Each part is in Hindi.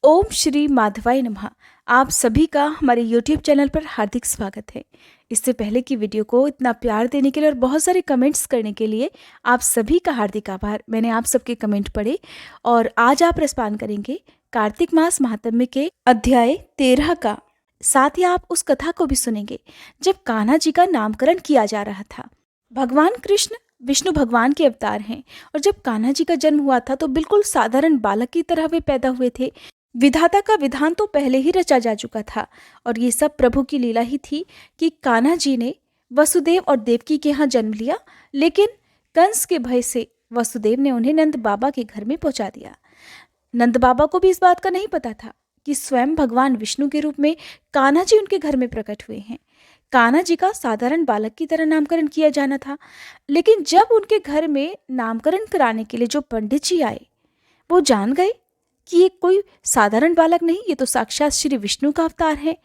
ओम श्री माधवाय नमः। आप सभी का हमारे YouTube चैनल पर हार्दिक स्वागत है। इससे पहले की वीडियो को इतना प्यार देने के लिए और बहुत सारे कमेंट्स करने के लिए आप सभी का हार्दिक आभार। मैंने आप सबके कमेंट पढ़े और आज आप रसपान करेंगे कार्तिक मास महात्म्य के अध्याय 13 का। साथ ही आप उस कथा को भी सुनेंगे जब कान्हा जी का नामकरण किया जा रहा था। भगवान कृष्ण विष्णु भगवान के अवतार हैं और जब कान्हा जी का जन्म हुआ था तो बिल्कुल साधारण बालक की तरह वे पैदा हुए थे। विधाता का विधान तो पहले ही रचा जा चुका था और ये सब प्रभु की लीला ही थी कि कान्हा जी ने वसुदेव और देवकी के यहाँ जन्म लिया, लेकिन कंस के भय से वसुदेव ने उन्हें नंद बाबा के घर में पहुंचा दिया। नंद बाबा को भी इस बात का नहीं पता था कि स्वयं भगवान विष्णु के रूप में कान्हा जी उनके घर में प्रकट हुए हैं। कान्हा जी का साधारण बालक की तरह नामकरण किया जाना था, लेकिन जब उनके घर में नामकरण कराने के लिए जो पंडित जी आए वो जान गए कि ये कोई साधारण बालक नहीं, ये तो साक्षात श्री विष्णु का अवतार है।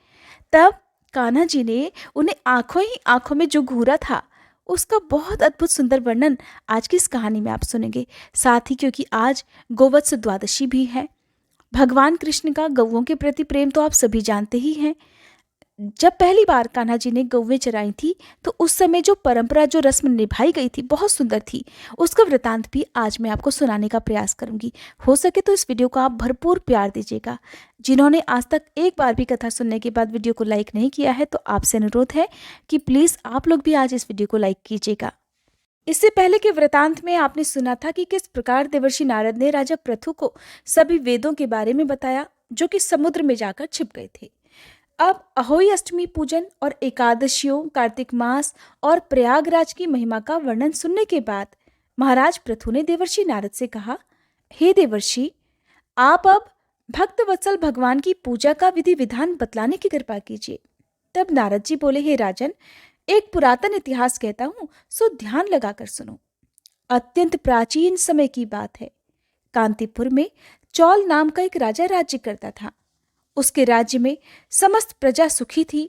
तब कान्हा जी ने उन्हें आंखों ही आंखों में जो घूरा था उसका बहुत अद्भुत सुंदर वर्णन आज की इस कहानी में आप सुनेंगे। साथ ही क्योंकि आज गोवत्स द्वादशी भी है, भगवान कृष्ण का गौओं के प्रति प्रेम तो आप सभी जानते ही हैं। जब पहली बार कान्हा जी ने गौवें चराई थी तो उस समय जो परंपरा जो रस्म निभाई गई थी बहुत सुंदर थी। उसका वृतांत भी आज मैं आपको सुनाने का प्रयास करूंगी। हो सके तो इस वीडियो को आप भरपूर प्यार दीजिएगा। जिन्होंने आज तक एक बार भी कथा सुनने के बाद वीडियो को लाइक नहीं किया है तो आपसे अनुरोध है कि प्लीज़ आप लोग भी आज इस वीडियो को लाइक कीजिएगा। इससे पहले के वृतांत में आपने सुना था कि किस प्रकार देवर्षि नारद ने राजा पृथु को सभी वेदों के बारे में बताया जो कि समुद्र में जाकर छिप गए थे। अब अहोई अष्टमी पूजन और एकादशियों, कार्तिक मास और प्रयागराज की महिमा का वर्णन सुनने के बाद महाराज पृथु ने देवर्षि नारद से कहा, हे देवर्षि, आप अब भक्त वत्सल भगवान की पूजा का विधि विधान बतलाने की कृपा कीजिए। तब नारद जी बोले, हे राजन, एक पुरातन इतिहास कहता हूं, सो ध्यान लगाकर सुनो। अत्यंत प्राचीन समय की बात है। कांतिपुर में चौल नाम का एक राजा राज्य करता था। उसके राज्य में समस्त प्रजा सुखी थी,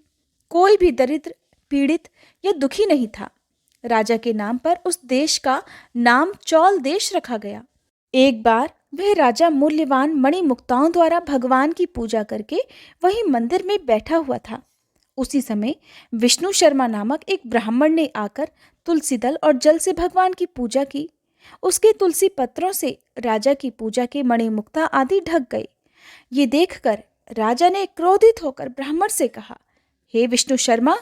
कोई भी दरिद्र, पीड़ित या दुखी नहीं था। राजा के नाम पर उस देश का नाम चौल देश रखा गया। एक बार वह राजा मूल्यवान मणिमुक्ताओं द्वारा भगवान की पूजा करके वहीं मंदिर में बैठा हुआ था। उसी समय विष्णु शर्मा नामक एक ब्राह्मण ने आकर तुलसी दल और जल से भगवान की पूजा की। उसके तुलसी पत्रों से राजा की पूजा के मणिमुक्ता आदि ढक गए। ये देखकर राजा ने क्रोधित होकर ब्राह्मण से कहा, हे विष्णु शर्मा,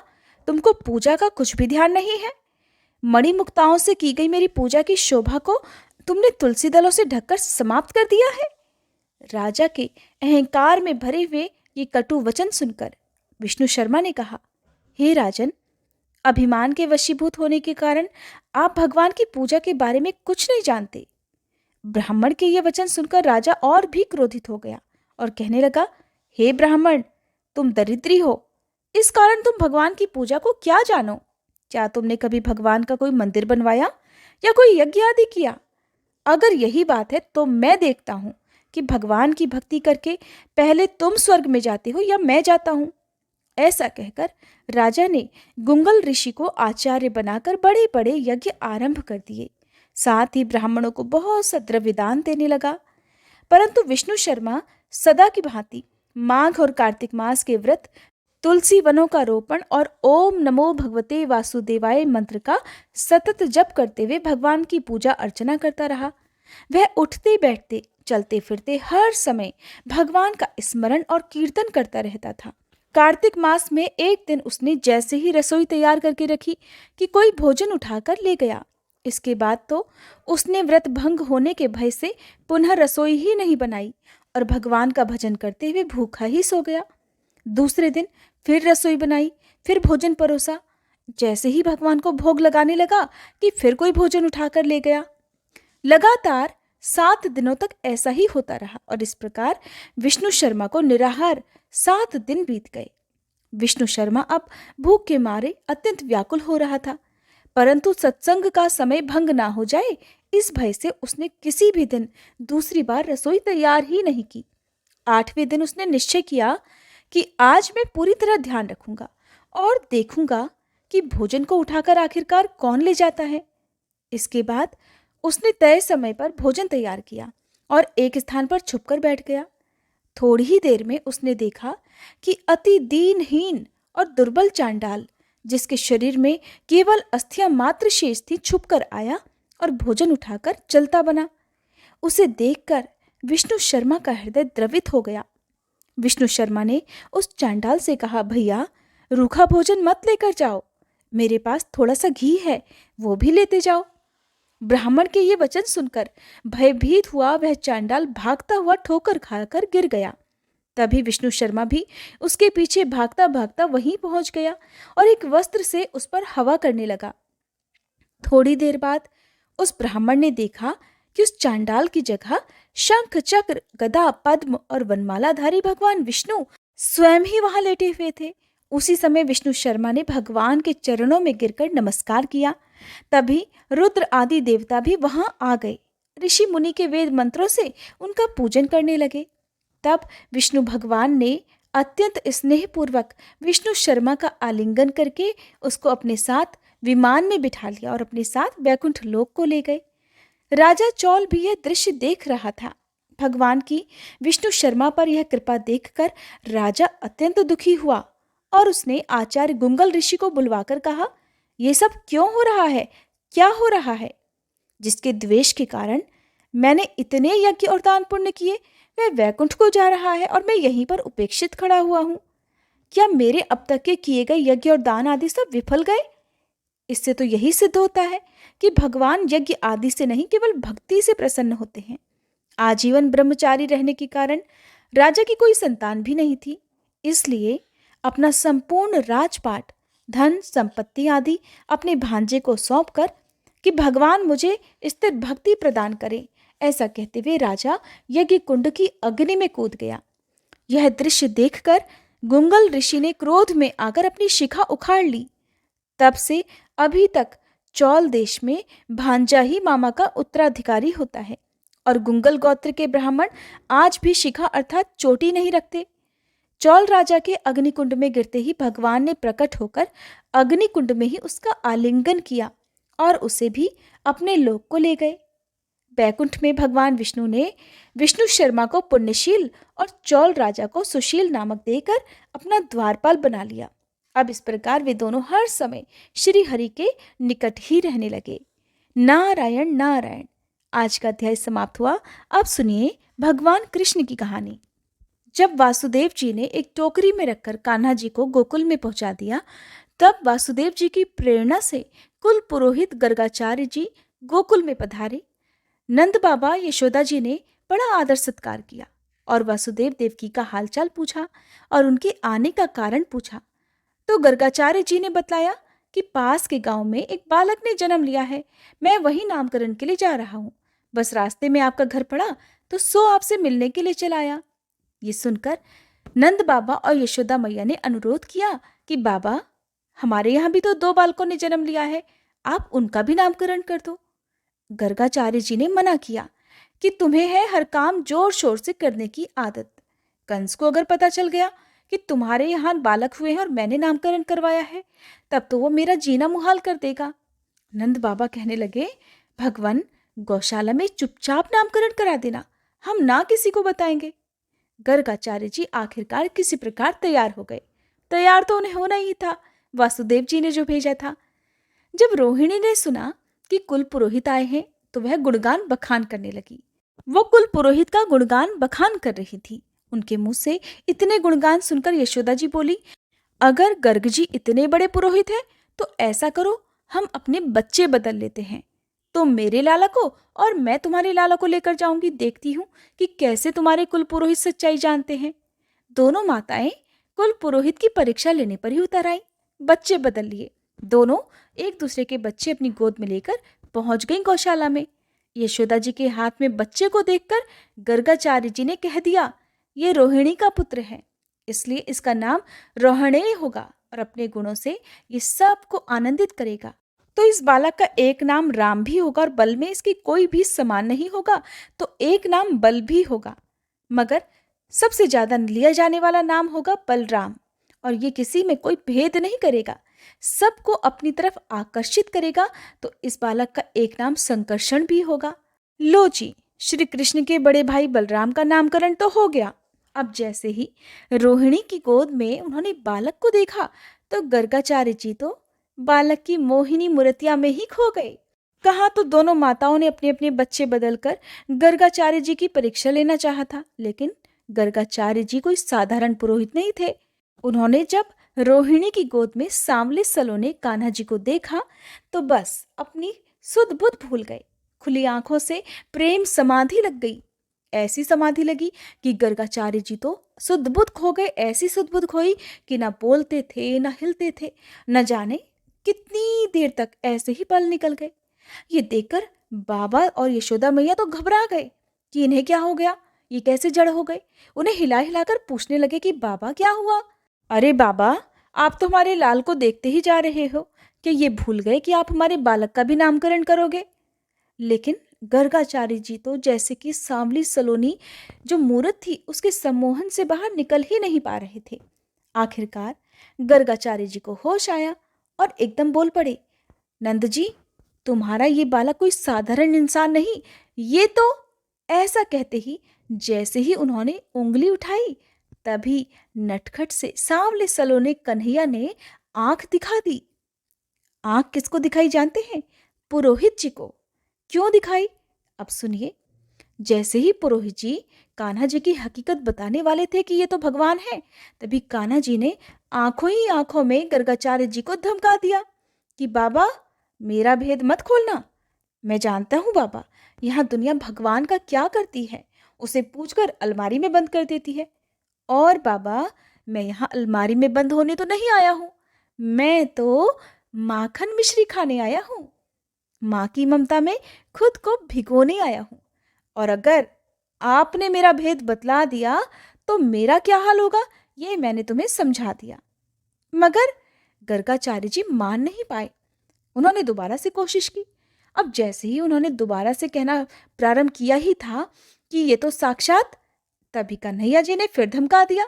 तुमको पूजा का कुछ भी ध्यान नहीं है। मणिमुक्ताओं से की गई मेरी पूजा की शोभा को तुमने तुलसी दलों से ढककर समाप्त कर दिया है। राजा के अहंकार में भरे हुए ये कटु वचन सुनकर विष्णु शर्मा ने कहा, हे राजन, अभिमान के वशीभूत होने के कारण आप भगवान की पूजा के बारे में कुछ नहीं जानते। ब्राह्मण के ये वचन सुनकर राजा और भी क्रोधित हो गया और कहने लगा, हे ब्राह्मण, तुम दरिद्री हो, इस कारण तुम भगवान की पूजा को क्या जानो? क्या तुमने कभी भगवान का कोई मंदिर बनवाया या कोई यज्ञ आदि किया? अगर यही बात है तो मैं देखता हूं कि भगवान की भक्ति करके पहले तुम स्वर्ग में जाते हो या मैं जाता हूं। ऐसा कहकर राजा ने गुंगल ऋषि को आचार्य बनाकर बड़े बड़े यज्ञ आरंभ कर दिए। साथ ही ब्राह्मणों को बहुत सा द्रव्यदान देने लगा। परंतु विष्णु शर्मा सदा की भांति माघ और कार्तिक मास के व्रत, तुलसी वनों का रोपण और ओम नमो भगवते वासुदेवाय मंत्र का सतत जप करते हुए भगवान की पूजा अर्चना करता रहा। वह उठते बैठते चलते फिरते हर समय भगवान का स्मरण और कीर्तन करता रहता था। कार्तिक मास में एक दिन उसने जैसे ही रसोई तैयार करके रखी कि कोई भोजन उठाकर ले गया। इसके बाद तो उसने व्रत भंग होने के भय से पुनः रसोई ही नहीं बनाई और भगवान का भजन करते हुए भूखा ही सो गया। दूसरे दिन फिर रसोई बनाई, फिर भोजन परोसा। जैसे ही भगवान को भोग लगाने लगा कि फिर कोई भोजन उठाकर ले गया। लगातार 7 दिनों तक ऐसा ही होता रहा और इस प्रकार विष्णु शर्मा को निराहार 7 दिन बीत गए। विष्णु शर्मा अब भूख के मारे अत्यंत व्याकुल हो रहा था, परंतु सत्संग का समय भंग ना हो जाए इस भय से उसने किसी भी दिन दूसरी बार रसोई तैयार ही नहीं की। 8वें दिन उसने निश्चय किया कि आज मैं पूरी तरह ध्यान रखूंगा और देखूंगा कि भोजन को उठाकर आखिरकार कौन ले जाता है। इसके बाद उसने तय समय पर भोजन तैयार किया और एक स्थान पर छुपकर बैठ गया। थोड़ी ही देर में उसने देखा कि अति दीनहीन और दुर्बल चांडाल, जिसके शरीर में केवल अस्थियां मात्र शेष थी, छुप कर आया और भोजन उठाकर चलता बना। उसे देखकर विष्णु शर्मा का हृदय द्रवित हो गया। विष्णु शर्मा ने उस चांडाल से कहा, भैया रूखा भोजन मत लेकर जाओ, मेरे पास थोड़ा सा घी है, वो भी लेते जाओ। ब्राह्मण के ये वचन सुनकर भयभीत हुआ वह चांडाल भागता हुआ ठोकर खाकर गिर गया। तभी विष्णु शर्मा भी उसके पीछे भागता भागता वहीं पहुंच गया और एक वस्त्र से उस पर हवा करने लगा। थोड़ी देर बाद उस ब्राह्मण ने देखा कि उस चांडाल की जगह शंख, चक्र, गदा, पद्म और वनमालाधारी भगवान विष्णु स्वयं ही वहां लेटे हुए थे। उसी समय विष्णु शर्मा ने भगवान के चरणों में गिरकर नमस्कार किया। तभी रुद्र आदि देवता भी वहां आ गए। ऋषि मुनि के वेद मंत्रों से उनका पूजन करने लगे। तब विष्णु भगवान ने अत्यंत स्नेहपूर्वक विष्णु शर्मा का आलिंगन करके उसको अपने साथ विमान में बिठा लिया और अपने साथ वैकुंठ लोक को ले गए। राजा चौल भी यह दृश्य देख रहा था। भगवान की विष्णु शर्मा पर यह कृपा देखकर राजा अत्यंत दुखी हुआ और उसने आचार्य गुंगल ऋषि को बुलवाकर कहा, ये सब क्यों हो रहा है, क्या हो रहा है? जिसके द्वेष के कारण मैंने इतने यज्ञ और दान पुण्य किए, वह वैकुंठ को जा रहा है और मैं यहीं पर उपेक्षित खड़ा हुआ हूं। क्या मेरे अब तक के किए गए यज्ञ और दान आदि सब विफल गए? इससे तो यही सिद्ध होता है कि भगवान यज्ञ आदि से नहीं, केवल भक्ति से प्रसन्न होते हैं। आजीवन ब्रह्मचारी रहने के कारण राजा की कोई संतान भी नहीं थी, इसलिए अपना संपूर्ण राजपाट, धन संपत्ति आदि अपने भांजे को सौंपकर कि भगवान मुझे स्थिर भक्ति प्रदान करे, ऐसा कहते हुए राजा यज्ञ कुंड की अग्नि में कूद गया। यह दृश्य देखकर गुंगल ऋषि ने क्रोध में आकर अपनी शिखा उखाड़ ली। तब से अभी तक चौल देश में भांजा ही मामा का उत्तराधिकारी होता है और गुंगल गोत्र के ब्राह्मण आज भी शिखा अर्थात चोटी नहीं रखते। चौल राजा के अग्निकुंड में गिरते ही भगवान ने प्रकट होकर अग्निकुंड में ही उसका आलिंगन किया और उसे भी अपने लोक को ले गए। बैकुंठ में भगवान विष्णु ने विष्णु शर्मा को पुण्यशील और चौल राजा को सुशील नामक देकर अपना द्वारपाल बना लिया। अब इस प्रकार वे दोनों हर समय श्री हरि के निकट ही रहने लगे। नारायण नारायण। आज का अध्याय समाप्त हुआ। अब सुनिए भगवान कृष्ण की कहानी। जब वासुदेव जी ने एक टोकरी में रखकर कान्हा जी को गोकुल में पहुंचा दिया, तब वासुदेव जी की प्रेरणा से कुल पुरोहित गर्गाचार्य जी गोकुल में पधारे। नंद बाबा यशोदा जी ने बड़ा आदर सत्कार किया और वासुदेव देवकी का हालचाल पूछा और उनके आने का कारण पूछा। तो गर्गाचार्य जी ने बतलाया कि पास के गांव में एक बालक ने जन्म लिया है, मैं वही नामकरण के लिए जा रहा हूँ। बस रास्ते में आपका घर पड़ा तो सो आपसे मिलने के लिए चला आया। ये सुनकर नंद बाबा और यशोदा मैया ने अनुरोध किया कि बाबा, हमारे यहाँ भी तो 2 बालकों ने जन्म लिया है, आप उनका भी नामकरण कर दो। गर्गाचार्य जी ने मना किया कि तुम्हें है हर काम जोर शोर से करने की आदत। कंस को अगर पता चल गया कि तुम्हारे यहाँ बालक हुए हैं और मैंने नामकरण करवाया है, तब तो वो मेरा जीना मुहाल कर देगा। नंद बाबा कहने लगे, भगवान, गौशाला में चुपचाप नामकरण करा देना, हम ना किसी को बताएंगे। गर्गाचार्य जी आखिरकार किसी प्रकार तैयार हो गए। तैयार तो उन्हें होना ही था, वासुदेव जी ने जो भेजा था। जब रोहिणी ने सुना कि कुल पुरोहित आए हैं तो वह गुणगान बखान करने लगी। वो कुल पुरोहित का गुणगान बखान कर रही थी। उनके मुंह से इतने गुणगान सुनकर यशोदा जी बोली, अगर गर्ग जी इतने बड़े पुरोहित हैं तो ऐसा करो, हम अपने बच्चे बदल लेते हैं। तुम मेरे लाला को और मैं तुम्हारे लाला को लेकर जाऊंगी, देखती हूँ कि कैसे तुम्हारे कुल पुरोहित सच्चाई जानते हैं। दोनों माताएं कुल पुरोहित की परीक्षा लेने पर ही उतर आई। बच्चे बदल लिए। दोनों एक दूसरे के बच्चे अपनी गोद में लेकर पहुंच गई गौशाला में। यशोदा जी के हाथ में बच्चे को देखकर गर्गाचार्य जी ने कह दिया, ये रोहिणी का पुत्र है, इसलिए इसका नाम रोहणेय होगा और अपने गुणों से ये सबको आनंदित करेगा। तो इस बालक का एक नाम राम भी होगा और बल में इसकी कोई भी समान नहीं होगा, तो एक नाम बल भी होगा, मगर सबसे ज्यादा लिया जाने वाला नाम होगा बलराम। और ये किसी में कोई भेद नहीं करेगा, सबको अपनी तरफ आकर्षित करेगा। तो इस बालक का एक नाम संकर्षण भी होगा। लो जी, श्री कृष्ण के बड़े भाई बलराम का नामकरण तो हो गया। अब जैसे ही रोहिणी की गोद में उन्होंने बालक को देखा तो गर्गाचार्य जी तो बालक की मोहिनी मूर्तिया में ही खो गए। कहा तो दोनों माताओं ने अपने अपने बच्चे बदलकर गर्गाचार्य जी की परीक्षा लेना चाहा था, लेकिन गर्गाचार्य जी कोई साधारण पुरोहित नहीं थे। उन्होंने जब रोहिणी की गोद में सांवले सलोने कान्हा जी को देखा तो बस अपनी सुध बुध भूल गए। खुली आंखों से प्रेम समाधि लग गई। ऐसी समाधि लगी कि गर्गाचार्य जी तो सुध बुध खो गए। ऐसी सुध बुध खोई कि ना बोलते थे ना हिलते थे। न जाने कितनी देर तक ऐसे ही पल निकल गए। ये देखकर बाबा और यशोदा मैया तो घबरा गए कि इन्हें क्या हो गया, ये कैसे जड़ हो गए। उन्हें हिला हिलाकर पूछने लगे कि बाबा क्या हुआ। अरे बाबा, आप तो हमारे लाल को देखते ही जा रहे हो कि ये भूल गए कि आप हमारे बालक का भी नामकरण करोगे। लेकिन गर्गाचार्य जी तो जैसे कि सांवली सलोनी जो मूरत थी उसके सम्मोहन से बाहर निकल ही नहीं पा रहे थे। आखिरकार गर्गाचार्य जी को होश आया और एकदम बोल पड़े, नंद जी, तुम्हारा ये बालक कोई साधारण इंसान नहीं, ये तो। ऐसा कहते ही जैसे ही उन्होंने उंगली उठाई तभी नटखट से सांवले सलोने कन्हैया ने आंख दिखा दी। आंख किसको दिखाई जानते हैं? पुरोहित जी को। क्यों दिखाई? अब सुनिए। जैसे ही पुरोहित जी कान्हा जी की हकीकत बताने वाले थे कि ये तो भगवान है, तभी कान्हा जी ने आंखों ही आंखों में गर्गाचार्य जी को धमका दिया कि बाबा, मेरा भेद मत खोलना। मैं जानता हूँ बाबा, यहाँ दुनिया भगवान का क्या करती है, उसे पूछकर अलमारी में बंद कर देती है। और बाबा, मैं यहाँ अलमारी में बंद होने तो नहीं आया हूँ, मैं तो माखन मिश्री खाने आया हूँ। माँ की ममता में खुद को भिगोने आया हूँ। और अगर आपने मेरा भेद बतला दिया तो मेरा क्या हाल होगा, ये मैंने तुम्हें समझा दिया। मगर गर्गाचार्य जी मान नहीं पाए। उन्होंने दोबारा से कोशिश की। अब जैसे ही उन्होंने दोबारा से कहना प्रारंभ किया ही था कि ये तो साक्षात, तभी कन्हैया जी ने फिर धमका दिया,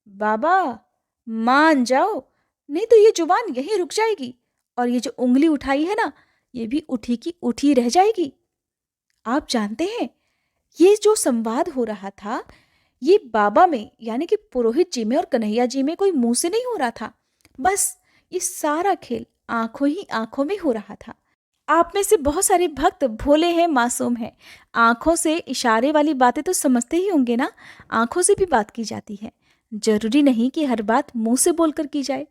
बाबा मान जाओ, नहीं तो ये जुबान यहीं रुक जाएगी और ये जो उंगली उठाई है ना, ये भी उठी की उठी रह जाएगी। आप जानते हैं, ये जो संवाद हो रहा था ये बाबा में यानी कि पुरोहित जी में और कन्हैया जी में कोई मुंह से नहीं हो रहा था। बस ये सारा खेल आंखों ही आंखों में हो रहा था। आप में से बहुत सारे भक्त भोले हैं, मासूम हैं। आंखों से इशारे वाली बातें तो समझते ही होंगे ना। आंखों से भी बात की जाती है, जरूरी नहीं कि हर बात मुंह से बोलकर की जाए।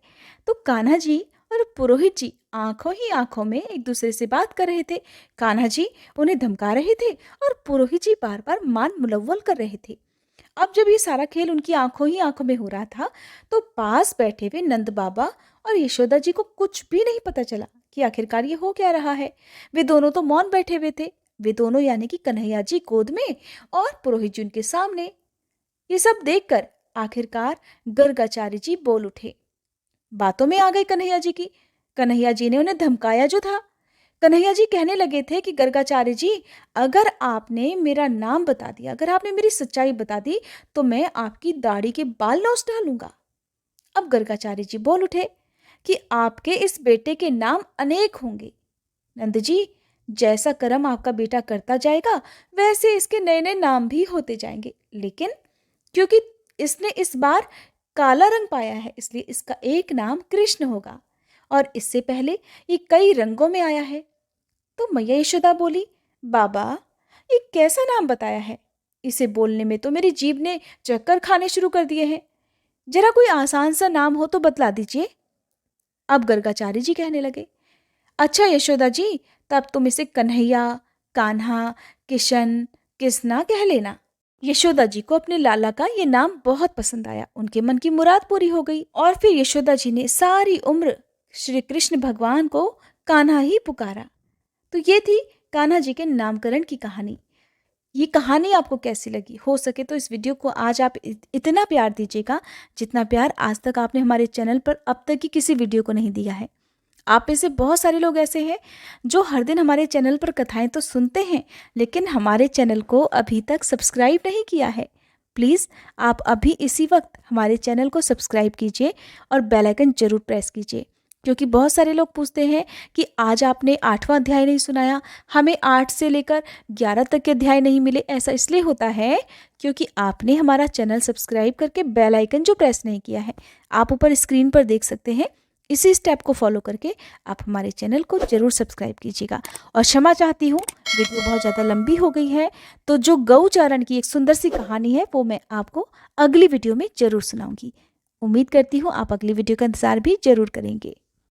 तो कान्हा जी और पुरोहित जी आंखों ही आंखों में एक दूसरे से बात कर रहे थे। कान्हा जी उन्हें धमका रहे थे और पुरोहित जी बार बार मान मुलव्वल कर रहे थे। अब जब ये सारा खेल उनकी आंखों ही आंखों में हो रहा था तो पास बैठे हुए नंद बाबा और यशोदा जी को कुछ भी नहीं पता चला कि आखिरकार ये हो क्या रहा है। वे दोनों तो मौन बैठे हुए थे। वे दोनों यानी कि कन्हैया जी गोद में और पुरोहित जी उनके सामने। ये सब देखकर आखिरकार गर्गाचार्य जी बोल उठे। बातों में आ गए कन्हैया जी की। कन्हैया जी ने उन्हें धमकाया जो था। कन्हैया जी कहने लगे थे कि गर्गाचार्य जी, अगर आपने मेरा नाम बता दिया, अगर आपने मेरी सच्चाई बता दी तो मैं आपकी दाढ़ी के बाल नोच डालूंगा। अब गर्गाचार्य जी बोल उठे कि आपके इस बेटे के नाम अनेक होंगे। नंद जी, जैसा कर्म आपका बेटा करता जाएगा वैसे इसके नए नए नाम भी होते जाएंगे, लेकिन क्योंकि इसने इस बार काला रंग पाया है इसलिए इसका एक नाम कृष्ण होगा, और इससे पहले ये कई रंगों में आया है। तो मैया यशोदा बोली, बाबा ये कैसा नाम बताया है, इसे बोलने में तो मेरी जीभ ने चक्कर खाने शुरू कर दिए हैं। जरा कोई आसान सा नाम हो तो बतला दीजिए। अब गर्गाचार्य जी कहने लगे, अच्छा यशोदा जी, तब तुम इसे कन्हैया, कान्हा, किशन, किसना कह लेना। यशोदा जी को अपने लाला का ये नाम बहुत पसंद आया। उनके मन की मुराद पूरी हो गई और फिर यशोदा जी ने सारी उम्र श्री कृष्ण भगवान को कान्हा ही पुकारा। तो ये थी कान्हा जी के नामकरण की कहानी। ये कहानी आपको कैसी लगी? हो सके तो इस वीडियो को आज आप इतना प्यार दीजिएगा जितना प्यार आज तक आपने हमारे चैनल पर अब तक की किसी वीडियो को नहीं दिया है। आप में से बहुत सारे लोग ऐसे हैं जो हर दिन हमारे चैनल पर कथाएं तो सुनते हैं लेकिन हमारे चैनल को अभी तक सब्सक्राइब नहीं किया है। प्लीज़ आप अभी इसी वक्त हमारे चैनल को सब्सक्राइब कीजिए और बेल आइकन जरूर प्रेस कीजिए क्योंकि बहुत सारे लोग पूछते हैं कि आज आपने 8वां अध्याय नहीं सुनाया, हमें 8 से लेकर 11 तक के अध्याय नहीं मिले। ऐसा इसलिए होता है क्योंकि आपने हमारा चैनल सब्सक्राइब करके बेल आइकन जो प्रेस नहीं किया है। आप ऊपर स्क्रीन पर देख सकते हैं। इसी स्टेप को फॉलो करके आप हमारे चैनल को ज़रूर सब्सक्राइब कीजिएगा। और क्षमा चाहती हूँ, वीडियो बहुत ज़्यादा लंबी हो गई है, तो जो गौचारण की एक सुंदर सी कहानी है वो मैं आपको अगली वीडियो में ज़रूर सुनाऊंगी। उम्मीद करती हूँ आप अगली वीडियो का इंतज़ार भी ज़रूर करेंगे।